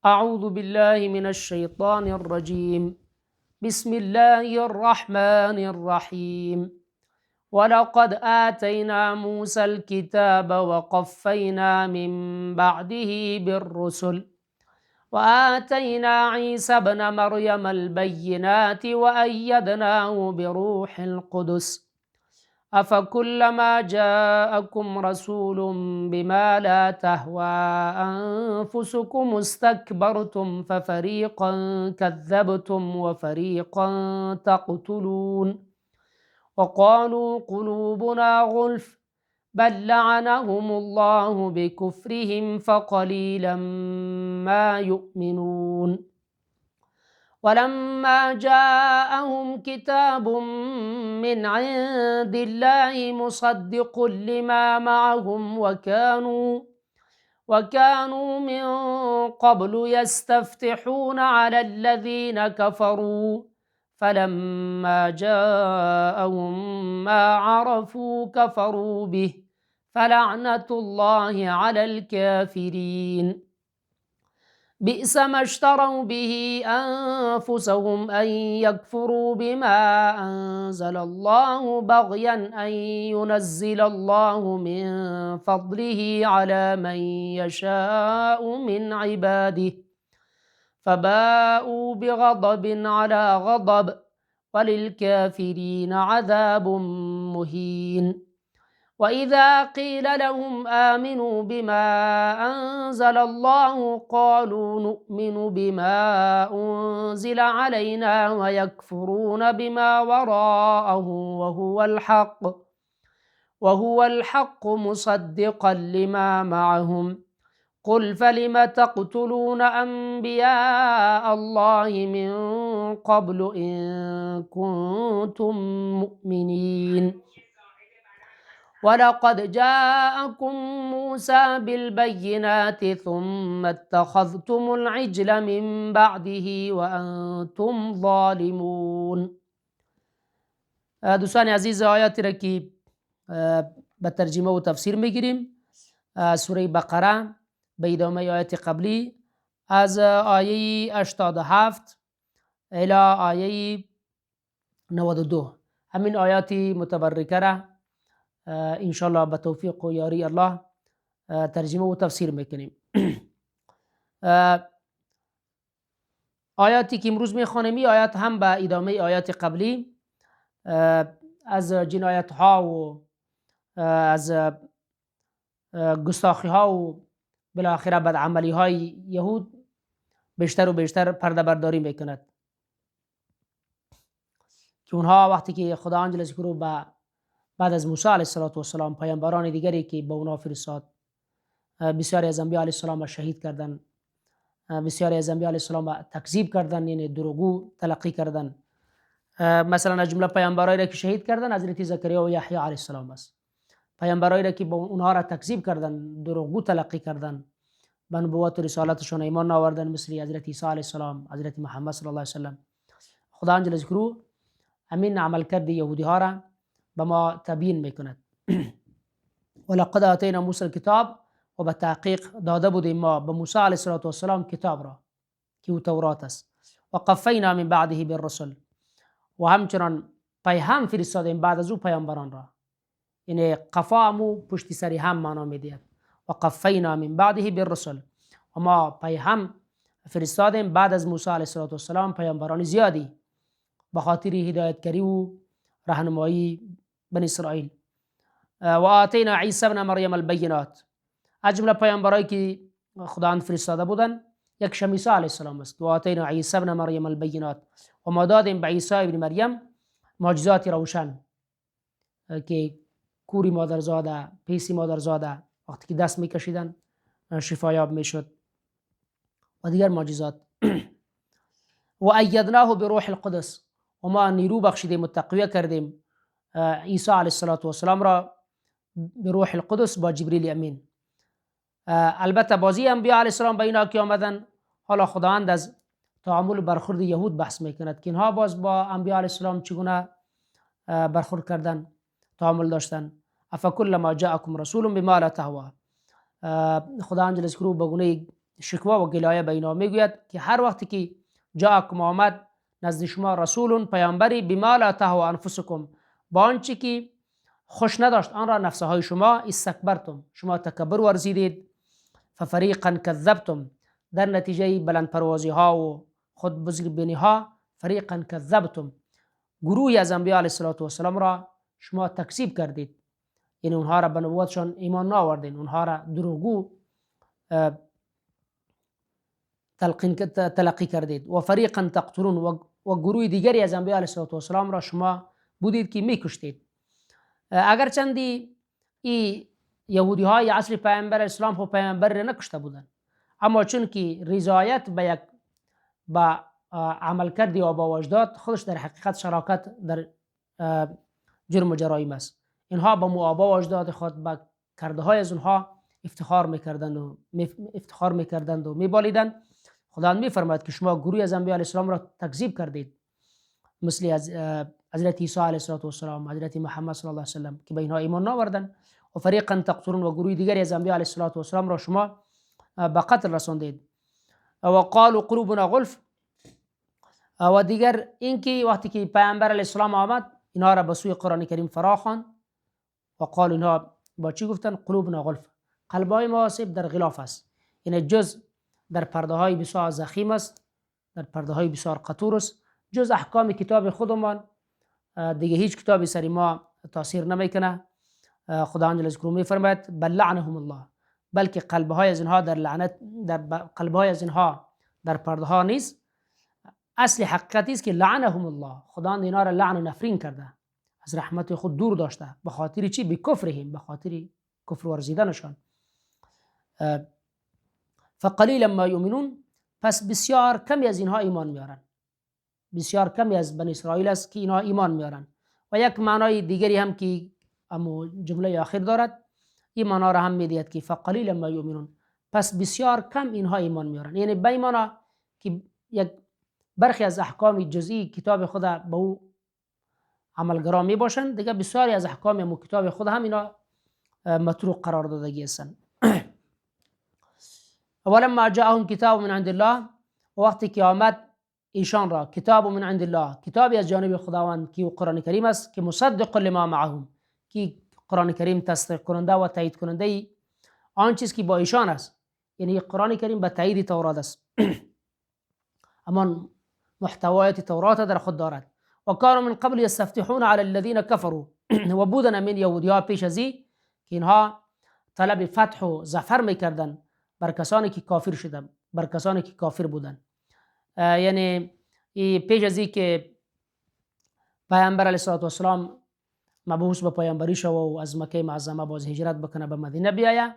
أعوذ بالله من الشيطان الرجيم. بسم الله الرحمن الرحيم. ولقد آتينا موسى الكتاب وقفينا من بعده بالرسل وآتينا عيسى ابن مريم البينات وأيدناه بروح القدس أفكلما جاءكم رسول بما لا تهوى أنفسكم استكبرتم ففريقا كذبتم وفريقا تقتلون وقالوا قلوبنا غلف بل لعنهم الله بكفرهم فقليلا ما يؤمنون ولما جاءهم كتاب من عند الله مصدق لما معهم وكانوا من قبل يستفتحون على الذين كفروا فلما جاءهم ما عرفوا كفروا به فلعنة الله على الكافرين. بئس ما اشتروا به أنفسهم أن يكفروا بما أنزل الله بغيا أن ينزل الله من فضله على من يشاء من عباده فباءوا بغضب على غضب وللكافرين عذاب مهين. وإذا قيل لهم آمنوا بما أنزل الله قالوا نؤمن بما أنزل علينا ويكفرون بما وراءه وهو الحق مصدقا لما معهم قل فلم تقتلون أنبياء الله من قبل إن كنتم مؤمنين. ولقد جاءكم موسى بالبينات ثم اتخذتم العجل من بعده وأنتم ظالمون. دوستان عزیز، آیاتی را که به ترجمه و تفسیر میگیریم سوره بقره به ادامه آیات قبلی از آیه 87 الی آیه 92 همین آیات متبرکه را انشاءالله به توفیق و یاری الله ترجمه و تفسیر میکنیم. آیاتی که امروز میخوانیم آیات هم به ادامه آیات قبلی از جنایت ها و از گستاخی ها و بالاخره بدعملی های یهود بیشتر و بیشتر پرده برداری میکند که اونها وقتی که خداوند جل ذکره بعد از موسی علیه السلام پیامبران دیگری که به اونا فرستاد بسیاری از انبیا علیه السلام شهید کردن، بسیاری از انبیا علیه السلام تکذیب کردن، یعنی دروغگو تلقی کردن. مثلا از جمله پیامبرایی را که شهید کردن حضرت زکریا و یحیی علیه السلام است. پیامبرایی را که اونها را تکذیب کردن، دروغگو تلقی کردن، به نبوت و رسالتشون ایمان آوردن، مثل حضرت عیسی علیه السلام، حضرت محمد صلی الله علیه و سلم. خداوند جل ذکره همین عملکرد یهودی ها را به ما تبیین میکند. ولقد آتینا موسی الکتاب، و به تحقیق داده بودیم ما به موسی علیه السلام کتاب را که او تورات است. و قفینا من بعده بالرسل، و همچنان پیام فرستادیم بعد از او پیامبران را. یعنی قفا همو پشت سری هم معنا میدهد. و قفینا من بعده بالرسل، و ما پیام فرستادیم بعد از موسی علیه السلام پیامبران زیادی به خاطر هدایتگری و راهنمایی بنی اسرائیل. و آتینا عیسی ابن مریم البینات، از جمله پیامبرایی که خداوند فرستاده بودن یک عیسی علیه السلام است. و آتینا عیسی ابن مریم البینات، و ما دادیم به عیسی ابن مریم معجزات روشن که کوری مادرزاده، پیسی مادرزاده وقتی که دست میکشیدن شفایاب میشد و دیگر معجزات. و ایدناه بروح القدس، و ما نیرو بخشیدیم و تقویه کردیم عیسی علیه السلام را به روح القدس با جبریل امین. البته بازی انبیا علیه السلام به اینا که آمدن، حالا خداوند از تعامل برخورد یهود بحث میکند که اینها باز با انبیا علیه السلام چگونه برخورد کردن، تعامل داشتن. افکلما جاءکم رسول بما لا تهوا، خداوند جل ذکره به گونه شکوا و گلایه به اینا میگوید که هر وقتی که جاءکم آمد نزد شما رسول پیامبری بما لا تهوا انفسکم، با آنچه که خوش نداشت آن را نفسهای شما، استکبرتم شما تکبر ورزیدید، ففریقا کذبتم در نتیجه بلند پروازی ها و خود بزرگبینی ها، فریقا کذبتم گروهی از انبیاء علیه السلام را شما تکذیب کردید، یعنی اونها را به نبوتشان ایمان نآوردین، اونها را دروغگو تلقی کردید. و فریقا تقتلون و گروه دیگری از انبیاء علیه السلام را شما بودید که میکشتید. اگر چندی این یهودی های عصر پیامبر اسلام خو پیامبر را نکشته بودند، اما چون که رضایت به عمل کردی و با وجدات خودش در حقیقت شراکت در جرم و جرایم است. اینها با موابا و اجداد خود به کرده های از اونها افتخار میکردند و میبالیدند. خداوند میفرماید که شما گروهی از انبیاء علیه السلام را تکذیب کردید، مثل از حضرت عیسی علیه السلام، حضرت محمد صلی الله علیه وسلم که به اینها ایمان نآوردند. و فریقا تقتلون و گروه دیگری از انبیاء علیه السلام را شما به قتل رساندید. و قالوا قلوبنا غلف، و دیگر اینکه وقتی که پیامبر علیه السلام آمد اینها را به سوی قرآن کریم فراخواند و قال اینها با چی گفتن؟ قلوبنا غلف، قلبهای ما در غلاف است، یعنی جز در پرده های بسیار ضخیم است، در پرده های بسیار قطور است، جز احکام کتاب خودمان دیگه هیچ کتابی سری ما تاثیر نمیکنه. خداوند جل ذکره میفرماید بل لعنهم الله، بلکه قلبهای از اینها در لعنت، در قلبهای از اینها در پرده ها نیست. اصل حقیقتی است که لعنهم الله، خداوند اینا را لعن و نفرین کرده، از رحمت خود دور داشته. به خاطر چی؟ بکفرهم، به خاطر کفر ورزیدنشان. فقلیلا ما یؤمنون، پس بسیار کمی از اینها ایمان میارن، بسیار کمی از بنی اسرائیل است که اینها ایمان میارن. و یک معنای دیگری هم که اما جمله آخر دارد، این معنا را هم میدهد که فقلیلا ما یؤمنون، پس بسیار کم اینها ایمان میارن، یعنی به ایمان که یک برخی از احکام جزئی کتاب خود به او عملگرا می باشند، دیگه بسیاری از احکام کتاب خود هم اینا متروک قرار دادگی هستند. ولما جاءهم کتاب من عند الله، وقتی که آمد ایشان را کتاب من عند الله، کتابی از جانب خداوند که قرآن کریم است، که مصدق لما معهم، که قرآن کریم تصدیق کننده و تایید کننده آن چیز که با ایشان است، یعنی قرآن کریم به تایید تورات است اما محتوایات تورات در خود دارد. و کانوا من قبل یستفتحون علی الذین کفروا، و بودن من یهودی‌ها پیش از این که اینها طلب فتح و ظفر میکردن بر کسانی که کافر شدند، بر کسانی که کافر بودند. یعنی پیش از این که پیامبر علیه السلام مبعوث به پیامبری شو و از مکه معظمه باز هجرت بکنه به مدینه بیایه،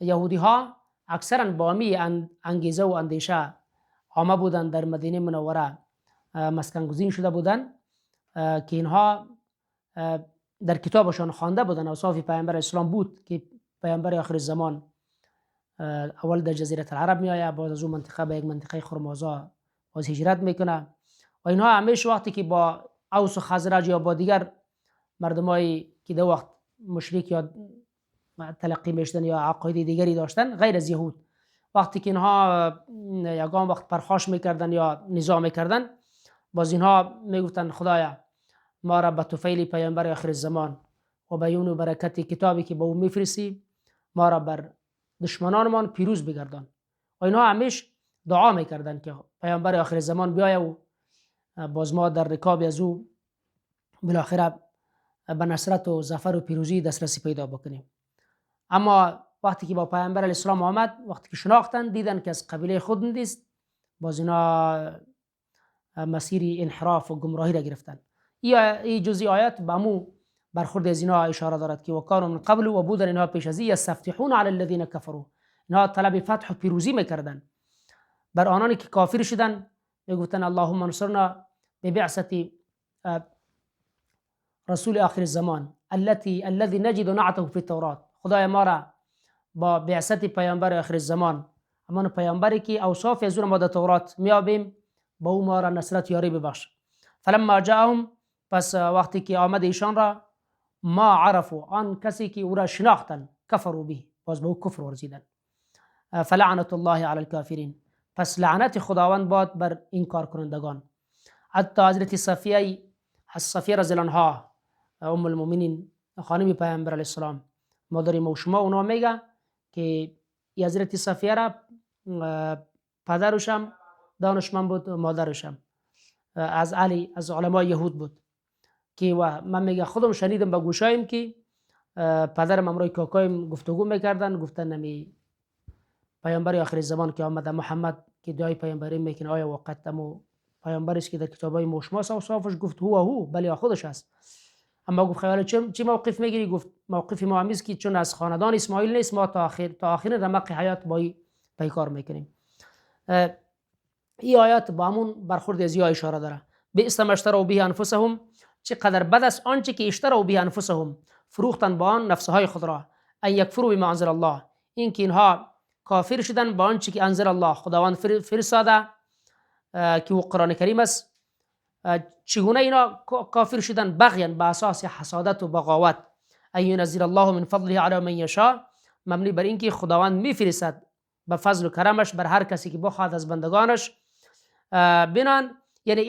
یهودی ها اکثرا با می انگیزه و اندیشه آمه بودن در مدینه منوره مسکن گزین شده بودن که اینها در کتابشان خوانده بودن اوصاف پیامبر اسلام بود که پیامبر آخر زمان اول در جزیره العرب می آید، بعد از اون منطقه به یک منطقه خرمازا باز هجرت میکنه. و اینها همیشه وقتی که با اوس و خزرج یا با دیگر مردمایی که در وقت مشرک یا تلقی میشدن یا عقاید دیگری داشتن غیر از یهود، وقتی که اینها یگان وقت پرخاش میکردن یا نزاع میکردن، باز اینها میگفتن خدایا ما را به طفیل پیامبر آخر زمان و بیان و برکت کتابی که به او میفرستی ما را بر دشمنانمان پیروز بگردان. و اینها همیشه دعا میکردن که پیامبر آخر زمان بیایه و باز ما در رکاب از او بالاخره به نصرت و ظفر و پیروزی دسترسی پیدا بکنیم. اما وقتی که با پیامبر علیه السلام آمد، وقتی که شناختن دیدن که از قبیله خود نیست، باز اینا مسیر انحراف و گمراهی را گرفتن. این جزئی آیات به مو برخورد از اینا اشاره دارد که وکانوا من قبل، و بودن اینها پیش از این یستفتحون علی الذین کفروا، اینها طلب فتح و پیروزی میکردن بر آنانی که کافر شدن، میگفتن اللهم انصرنا ببعثت رسول آخر الزمان الذي نجد نعته فی التورات، خدای ما را با بعثت پیامبر آخر الزمان، اما پیامبری که اوصاف از اون ما در تورات میابیم، با او ما را نصرت یاری ببخش. فلما جاءهم، پس وقتی که آمد ایشان را، ما عرفوا، آن کسی که او را شناختن، کفروا به، باز به او کفر ورزیدن. فلعنت الله علی الکافرین. پس لعنت خداوند باد بر این کار کنندگان. حتی حضرت صفیه رضی الله عنها، ام المؤمنین، خانم پیامبر علیه السلام، مادر ما و شما، اونا میگه که حضرت صفیه را پدرشم دانشمند بود، مادرشم از علمای یهود بود، که و من میگه خودم شنیدم به گوشایم که پدرم امروی کاکایم گفتگو میکردن، گفتن نمی پیامبر آخر زمان که آمده محمد که دعای پیامبری میکنه آیا وقت امو پیامبری است که در کتابای مشماس او صافش گفت هو بلی خودش است. اما گفت خیال چه موقف میگیری؟ گفت موقف ما همیست که چون از خاندان اسماعیل نیست، ما تا آخر رمق حیات با پیکار میکنیم. این آیات با همون برخورد از اشاره داره. بئس ما اشتروا به انفسهم، چقدر بد است آنچه که اشتروا به انفسهم، فروختن با آن نفسهای خود را، ان یکفروا بما انزل الله، این که اینها کافر شدن با آنچه که انزل الله، خداوند فرستاده که و قرآن کریم است. چگونه اینا کافر شدن؟ بغیا، به اساس حسادت و بغاوت. ان ينزل الله من فضله على من یشاء، مبنی بر اینکه خداوند میفرستد به فضل و کرمش بر هر کسی که بخواد از بندگانش. بنان یعنی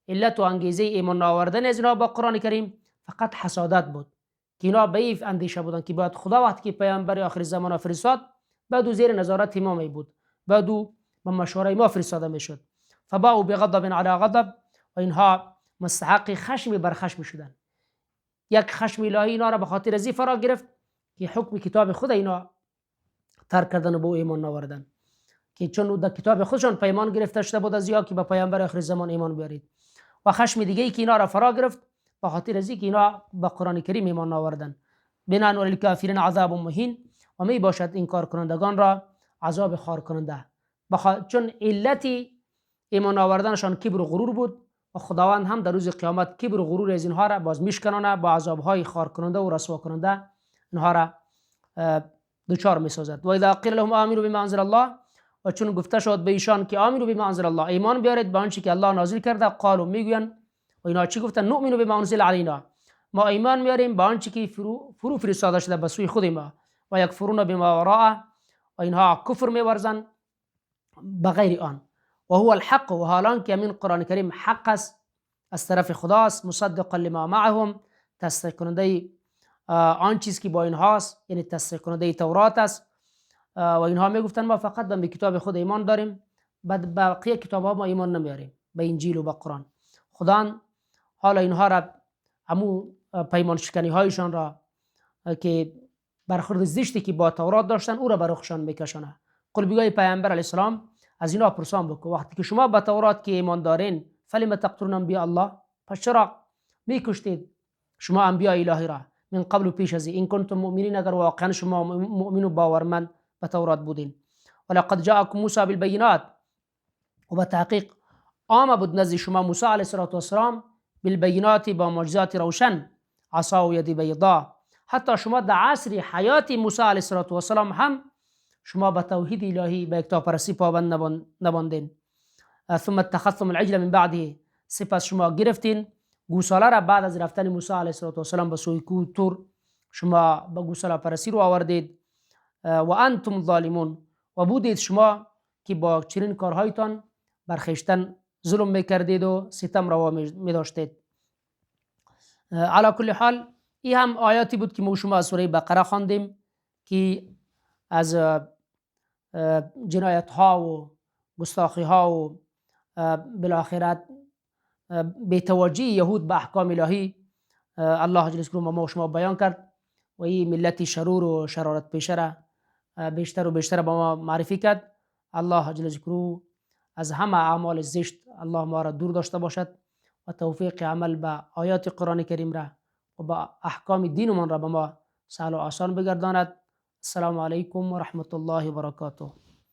علت و انگیزه ایمان آوردن از اینا با قرآن کریم فقط حسادت بود، که اینا به این اندیشه بودن که باید خدا وقتی که پیامبر آخر زمان فرستاد بعد زیر نظارت ما بود، بعد با مشوره ما فرستاده میشد. فباءوا بغضب علی غضب، و اینها مستحق خشم بر خشم شدن. یک خشم الهی اینا را به خاطر ازی فرا گرفت که حکم کتاب خود اینا ترک کردن و به ایمان آوردن، که چون در کتاب خودشان پیمان گرفته شده بود از یا که به پیامبر آخر زمان ایمان بیارید. و خشم دیگه ای که اینا را فرا گرفت به خاطر ازی که اینا به قرآن کریم ایمان آوردن. بنان للکافرین عذاب مهین، و می باشد این کار کنندگان را عذاب خار کننده، چون علتی ایمان آوردنشان کبر و غرور بود، و خداوند هم در روز قیامت کبر و غرور از اینها را باز میشکنانه، با عذابهای خار کننده و رسوا کننده اینها را دچار میسازد. و اذا قیل لهم آمنوا بما انزل الله، و چون گفته شد به ایشان که آمنوا بما انزل الله، ایمان بیارید به آنچه که الله نازل کرده، قالوا میگویند، و اینا چی گفتن؟ نؤمن بما انزل علینا، ما ایمان میاریم به آنچه که فرو فرستاده شده به سوی خود ما، و یکفرون بما وراءه، و اینها کفر میورزند بغیر آن. و هو الحق، و حالان که من قرآن کریم حق است، از طرف خداست، مصدقا لما معهم، تصدیق کننده آن چیز که با اینهاست، یعنی تصدیق کننده تورات است. و اینها میگفتن ما فقط به کتاب خود ایمان داریم، بعد بقیه کتاب ها ما ایمان نمیاریم، به انجیل و به قرآن. خدا حالا اینها را همو پیمان شکنی هایشان را که برخورد زشتی که با تورات داشتن او را بر رخشان میکشانه. قل بگوی پیامبر علیه السلام از اینا پرسان بکن، وقتی که شما به تورات که ایمان دارین، فلم تقتلون انبیاء الله، پس چرا میکشتید شما انبیاء الهی را من قبل و پیش از این کنتم مؤمنین، اگر واقعا شما مؤمن و باورمند به تورات بودین. ولقد جاءکم موسی بالبینات، و به تحقیق آمد بود نزد شما موسی علیه السلام بالبینات، با معجزات روشن، عصا و ید بیضا. حتی شما در عصر حیات موسی علیه السلام هم شما به توحید الهی، به یکتاپرستی پابند نباندین. ثم اتخذتم العجل من بعده، سپس شما گرفتین گوساله را بعد از رفتن موسی علیه السلام به سوی کوه طور، شما به گوساله پرستی رو آوردید. و انتم ظالمون، و بودید شما که با چنین کارهایتان بر خویشتن ظلم میکردید و ستم روا میداشتید. علی کل حال این هم آیاتی بود که ما شما از سوره بقره خواندیم که از جنایت ها و گستاخی ها و بالاخره بی‌توجهی یهود به احکام الهی الله جل جلاله ما و شما بیان کرد، و این ملت شرور و شرارت پیشه را بیشتر و بیشتر با ما معرفی کرد. الله جل جلاله از همه اعمال زشت الله ما را دور داشته باشد، و توفیق عمل به آیات قرآن کریم را و با احکام دین من را به ما سهل و آسان بگرداند. السلام علیکم و رحمت الله و برکاته.